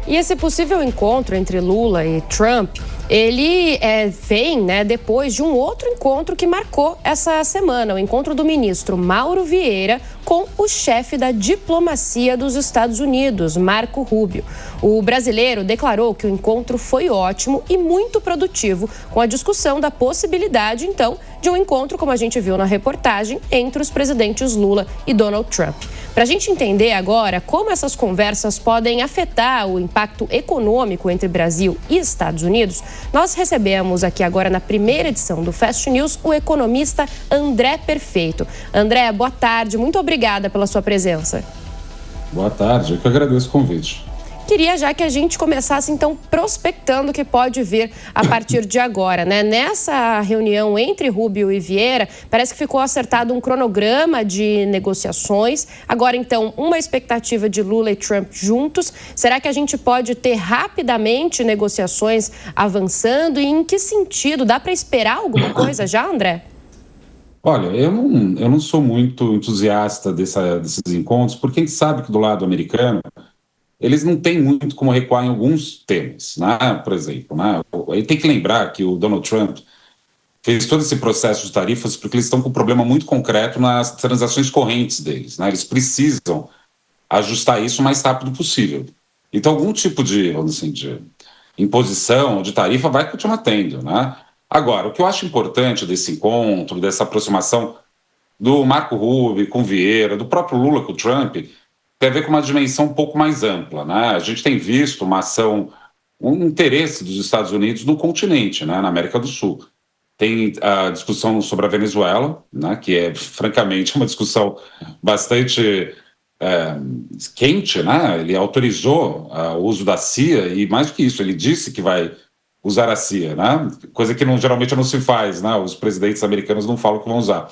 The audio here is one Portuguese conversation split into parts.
E esse possível encontro entre Lula e Trump, ele vem depois de um outro encontro que marcou essa semana, o encontro do ministro Mauro Vieira com o chefe da diplomacia dos Estados Unidos, Marco Rubio. O brasileiro declarou que o encontro foi ótimo e muito produtivo, com a discussão da possibilidade, então, de um encontro, como a gente viu na reportagem, entre os presidentes Lula e Donald Trump. Para a gente entender agora como essas conversas podem afetar o impacto econômico entre Brasil e Estados Unidos, nós recebemos aqui agora na primeira edição do Fast News o economista André Perfeito. André, boa tarde, muito obrigada pela sua presença. Boa tarde, eu que agradeço o convite. Queria já que a gente começasse, então, prospectando o que pode vir a partir de agora, né? Nessa reunião entre Rubio e Vieira, parece que ficou acertado um cronograma de negociações. Agora, então, uma expectativa de Lula e Trump juntos. Será que a gente pode ter rapidamente negociações avançando? E em que sentido? Dá para esperar alguma coisa já, André? Olha, eu não sou muito entusiasta desses encontros, porque a gente sabe que do lado americano eles não têm muito como recuar em alguns temas, né? Por exemplo, né? Aí tem que lembrar que o Donald Trump fez todo esse processo de tarifas porque eles estão com um problema muito concreto nas transações correntes deles, né? Eles precisam ajustar isso o mais rápido possível. Então, algum tipo de, vamos dizer, de imposição, de tarifa, vai continuar tendo, né? Agora, o que eu acho importante desse encontro, dessa aproximação do Marco Rubio com Vieira, do próprio Lula com o Trump, tem a ver com uma dimensão um pouco mais ampla, né? A gente tem visto uma ação, um interesse dos Estados Unidos no continente, né? Na América do Sul. Tem a discussão sobre a Venezuela, né? Que é, francamente, uma discussão bastante quente, né? Ele autorizou o uso da CIA e, mais do que isso, ele disse que vai usar a CIA, né? Coisa que geralmente não se faz, né? Os presidentes americanos não falam que vão usar.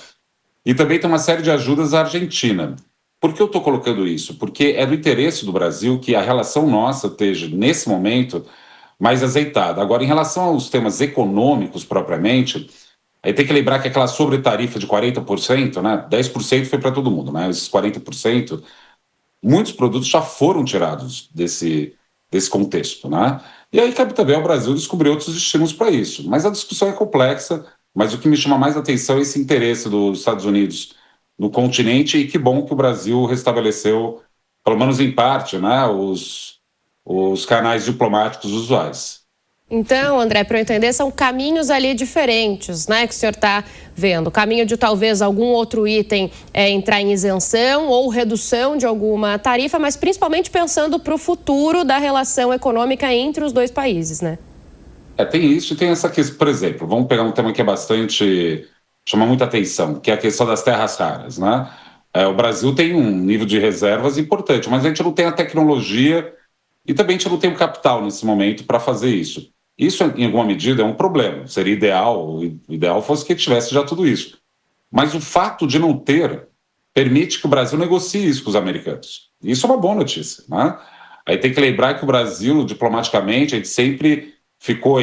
E também tem uma série de ajudas à Argentina. Por que eu estou colocando isso? Porque é do interesse do Brasil que a relação nossa esteja, nesse momento, mais azeitada. Agora, em relação aos temas econômicos propriamente, aí tem que lembrar que aquela sobretarifa de 40%, né, 10% foi para todo mundo, né, esses 40%, muitos produtos já foram tirados desse contexto, né? E aí cabe também ao Brasil descobrir outros estímulos para isso. Mas a discussão é complexa, mas o que me chama mais atenção é esse interesse dos Estados Unidos no continente, e que bom que o Brasil restabeleceu, pelo menos em parte, né, os canais diplomáticos usuais. Então, André, para eu entender, são caminhos ali diferentes, né, que o senhor está vendo. O caminho de talvez algum outro item entrar em isenção ou redução de alguma tarifa, mas principalmente pensando para o futuro da relação econômica entre os dois países, né? Tem isso e tem essa questão, por exemplo, vamos pegar um tema que é bastante... chama muita atenção, que é a questão das terras raras, né? O Brasil tem um nível de reservas importante, mas a gente não tem a tecnologia e também a gente não tem o capital nesse momento para fazer isso. Isso, em alguma medida, é um problema. Seria ideal, o ideal fosse que tivesse já tudo isso. Mas o fato de não ter permite que o Brasil negocie isso com os americanos. Isso é uma boa notícia, né? Aí tem que lembrar que o Brasil, diplomaticamente, a gente sempre ficou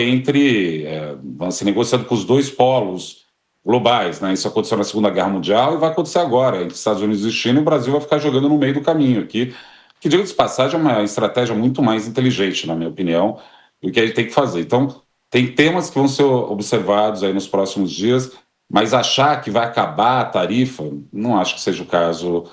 negociando com os dois polos globais, né? Isso aconteceu na Segunda Guerra Mundial e vai acontecer agora, entre Estados Unidos e China, e o Brasil vai ficar jogando no meio do caminho aqui, que, diga de passagem, é uma estratégia muito mais inteligente, na minha opinião, do que a gente tem que fazer. Então, tem temas que vão ser observados aí nos próximos dias, mas achar que vai acabar a tarifa, não acho que seja o caso,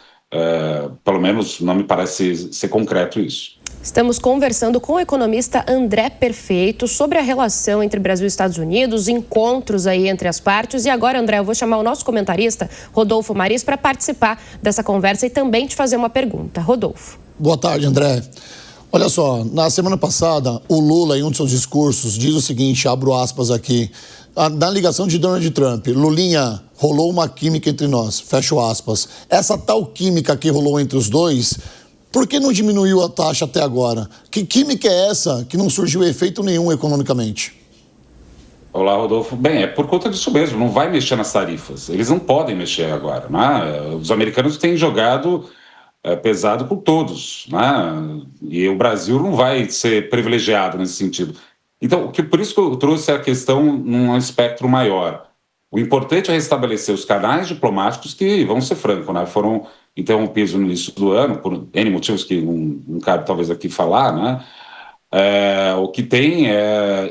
pelo menos não me parece ser concreto isso. Estamos conversando com o economista André Perfeito sobre a relação entre Brasil e Estados Unidos, encontros aí entre as partes. E agora, André, eu vou chamar o nosso comentarista, Rodolfo Maris, para participar dessa conversa e também te fazer uma pergunta. Rodolfo. Boa tarde, André. Olha só, na semana passada, o Lula, em um de seus discursos, diz o seguinte, abro aspas aqui, na ligação de Donald Trump, Lulinha, rolou uma química entre nós, fecho aspas. Essa tal química que rolou entre os dois... Por que não diminuiu a taxa até agora? Que química é essa que não surgiu efeito nenhum economicamente? Olá, Rodolfo. Bem, é por conta disso mesmo, não vai mexer nas tarifas. Eles não podem mexer agora, né? Os americanos têm jogado pesado com todos, né? E o Brasil não vai ser privilegiado nesse sentido. Então, por isso que eu trouxe a questão num espectro maior. O importante é restabelecer os canais diplomáticos que, vamos ser francos, né, foram interrompidos no início do ano, por N motivos que não cabe talvez aqui falar, né? O que tem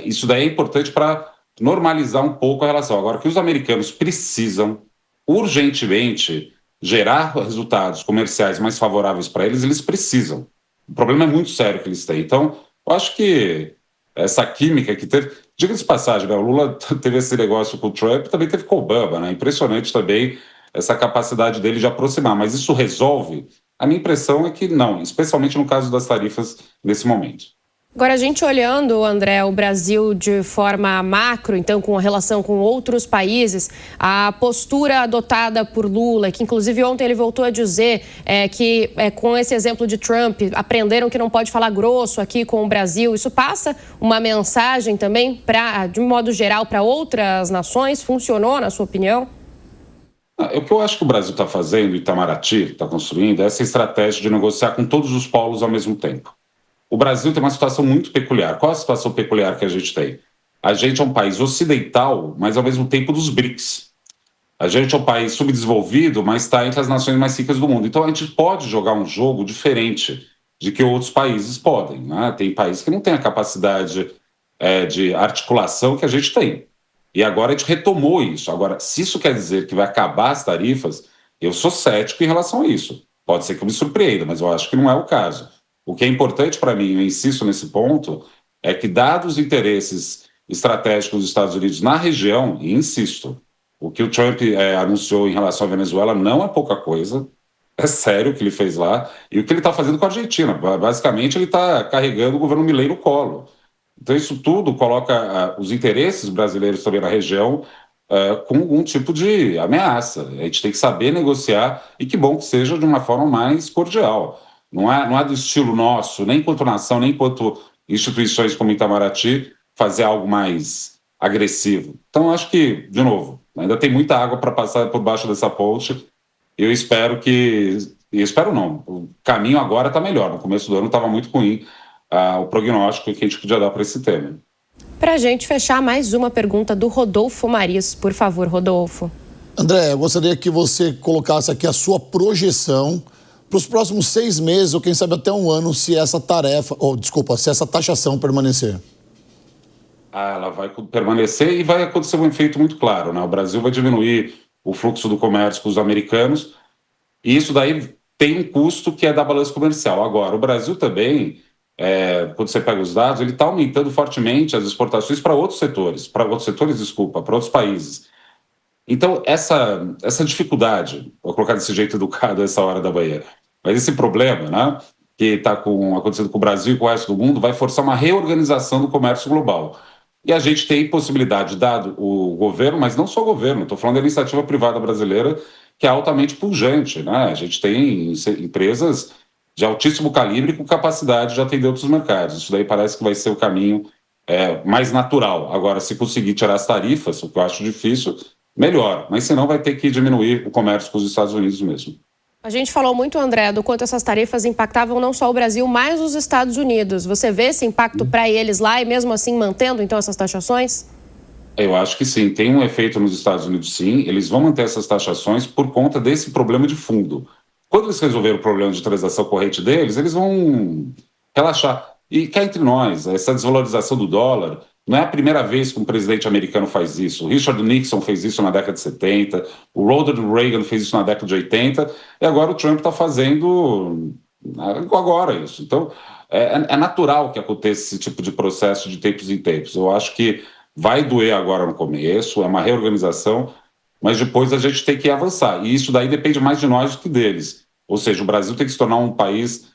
isso daí é importante para normalizar um pouco a relação. Agora, que os americanos precisam urgentemente gerar resultados comerciais mais favoráveis para eles, eles precisam. O problema é muito sério que eles têm. Então, eu acho que essa química que teve... Diga-se de passagem, né? O Lula teve esse negócio com o Trump, também teve com o Obama, né? Impressionante também essa capacidade dele de aproximar. Mas isso resolve? A minha impressão é que não, especialmente no caso das tarifas nesse momento. Agora, a gente olhando, André, o Brasil de forma macro, então, com relação com outros países, a postura adotada por Lula, que inclusive ontem ele voltou a dizer que, com esse exemplo de Trump, aprenderam que não pode falar grosso aqui com o Brasil. Isso passa uma mensagem também, de um modo geral, para outras nações? Funcionou, na sua opinião? O que eu acho que o Brasil está fazendo, Itamaraty está construindo, é essa estratégia de negociar com todos os polos ao mesmo tempo. O Brasil tem uma situação muito peculiar. Qual a situação peculiar que a gente tem? A gente é um país ocidental, mas ao mesmo tempo dos BRICS. A gente é um país subdesenvolvido, mas está entre as nações mais ricas do mundo. Então a gente pode jogar um jogo diferente de que outros países podem, né? Tem países que não têm a capacidade de articulação que a gente tem. E agora a gente retomou isso. Agora, se isso quer dizer que vai acabar as tarifas, eu sou cético em relação a isso. Pode ser que eu me surpreenda, mas eu acho que não é o caso. O que é importante para mim, eu insisto nesse ponto, é que, dados os interesses estratégicos dos Estados Unidos na região, e insisto, o que o Trump anunciou em relação à Venezuela não é pouca coisa, é sério o que ele fez lá, e o que ele está fazendo com a Argentina. Basicamente, ele está carregando o governo Milei no colo. Então, isso tudo coloca os interesses brasileiros também na região com algum tipo de ameaça. A gente tem que saber negociar, e que bom que seja de uma forma mais cordial. Não é do estilo nosso, nem enquanto nação, nem enquanto instituições como Itamaraty, fazer algo mais agressivo. Então, acho que, de novo, ainda tem muita água para passar por baixo dessa ponte. Eu espero que... Espero não. O caminho agora está melhor. No começo do ano estava muito ruim o prognóstico que a gente podia dar para esse tema. Para a gente fechar, mais uma pergunta do Rodolfo Maris. Por favor, Rodolfo. André, eu gostaria que você colocasse aqui a sua projeção para os próximos 6 meses, ou quem sabe até um ano, se essa se essa taxação permanecer. Ela vai permanecer e vai acontecer um efeito muito claro, né? O Brasil vai diminuir o fluxo do comércio com os americanos, e isso daí tem um custo que é da balança comercial. Agora, o Brasil também, quando você pega os dados, ele está aumentando fortemente as exportações para outros setores, para outros países. Então, essa dificuldade, vou colocar desse jeito educado a essa hora da manhã, mas esse problema, né, que está acontecendo com o Brasil e com o resto do mundo, vai forçar uma reorganização do comércio global. E a gente tem possibilidade, dado o governo, mas não só o governo, estou falando da iniciativa privada brasileira, que é altamente pujante, né? A gente tem empresas de altíssimo calibre com capacidade de atender outros mercados. Isso daí parece que vai ser o caminho mais natural. Agora, se conseguir tirar as tarifas, o que eu acho difícil, melhor. Mas senão vai ter que diminuir o comércio com os Estados Unidos mesmo. A gente falou muito, André, do quanto essas tarifas impactavam não só o Brasil, mas os Estados Unidos. Você vê esse impacto para eles lá e mesmo assim mantendo então essas taxações? Eu acho que sim. Tem um efeito nos Estados Unidos, sim. Eles vão manter essas taxações por conta desse problema de fundo. Quando eles resolveram o problema de transação corrente deles, eles vão relaxar. E cá entre nós, essa desvalorização do dólar não é a primeira vez que um presidente americano faz isso. O Richard Nixon fez isso na década de 70, o Ronald Reagan fez isso na década de 80, e agora o Trump está fazendo agora isso. Então, é natural que aconteça esse tipo de processo de tempos em tempos. Eu acho que vai doer agora no começo, é uma reorganização, mas depois a gente tem que avançar. E isso daí depende mais de nós do que deles. Ou seja, o Brasil tem que se tornar um país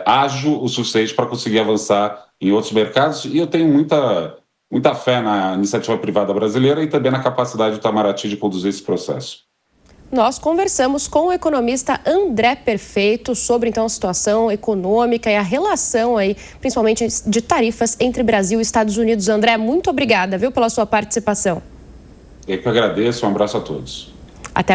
ágil o suficiente para conseguir avançar em outros mercados, e eu tenho muita fé na iniciativa privada brasileira e também na capacidade do Itamaraty de conduzir esse processo. Nós conversamos com o economista André Perfeito sobre então a situação econômica e a relação aí, principalmente de tarifas entre Brasil e Estados Unidos. André, muito obrigada, viu, pela sua participação. Eu que agradeço, um abraço a todos.